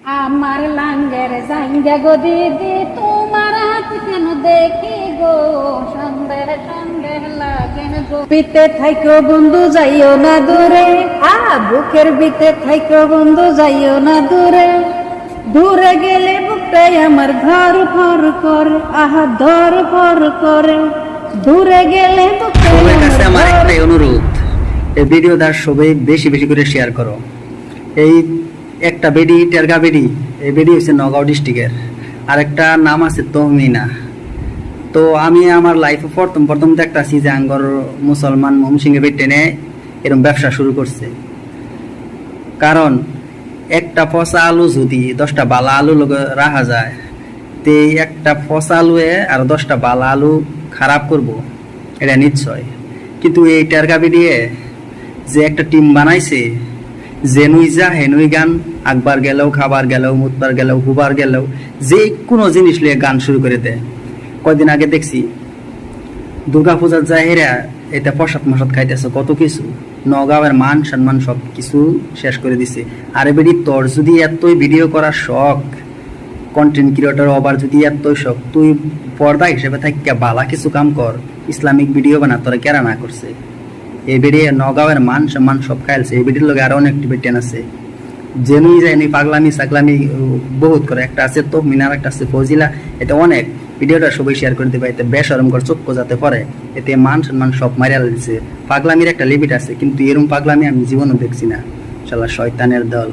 আমার লাঙ্গের জাঙ্গা গো দিদি, তোমার হাত কেন দেখি গো, সন্দেহ সন্দেহ লাগেন গো। পিতে থাইকো বন্ধু যাইও না দূরে, বুকের ভিতে থাইকো বন্ধু যাইও না দূরে। দূরে গেলে বুকটাই আমার ধর ফর করে, ধর ফর করে। দূরে গেলে সবার কাছে আমার একটাই অনুরোধ, এই ভিডিওটা সবাই বেশি বেশি করে শেয়ার করো। এই একটা বেডি, টেরগা বেডি, এই বেডি হচ্ছে নগাঁও ডিস্ট্রিক্টের, আর একটা নাম আছে তহমিনা। তো আমি আমার লাইফে প্রথম দেখতেছি যে আঙ্গর মুসলমান মমসিংহে বেটেনে এরকম ব্যবসা শুরু করছে। কারণ একটা পচা আলু যদি 10টা বালা আলু রাখা যায়, তে একটা পচা আলুয়ে আর 10টা বালা আলু খারাপ করব, এটা নিশ্চয়। কিন্তু এই টেরগা বেডিয়ে যে একটা টিম বানাইছে, জেনুই যা হেনুই গান, আকবার গেলেও, খাবার গেলেও, মুতবার গেলেও, হুবার গেলেও, যে কোনো জিনিস নিয়ে গান শুরু করে দেয়। কয়দিন আগে দেখছি দুর্গা পূজার যায় হেরা এটা প্রসাদ মশাদ খাইতেছে, কত কিছু। নগাঁওয়ের মান সম্মান সব কিছু শেষ করে দিছে। আরে বেডি, তোর যদি এতই ভিডিও করার শখ, কন্টেন্ট ক্রিয়েটর হবার যদি এতই শখ, তুই পর্দা হিসেবে থাকিয়া বালা কিছু কাম কর, ইসলামিক ভিডিও বানা, তোরা কেরা না করছে। এই বেরিয়ে নগাঁওয়ের মান সম্মান সব খাইলছে। এই বেডির লোক আরো অনেক টিবেটেন আছে, জেনুই যায়নি, পাগলামি সাগলামি বহুত করে। একটা আছে তো মিনার, একটা আছে ফজিলা, এটা অনেক। ভিডিওটা সবাই শেয়ার করে দেবে, এতে বেসরম করে চক্ষু যাতে পড়ে, এতে মান সম্মান সব মারিয়া দিচ্ছে। পাগলামির একটা লিমিট আছে, কিন্তু এরকম পাগলামি আমি জীবনও দেখছি না। শালা শয়তানের দল।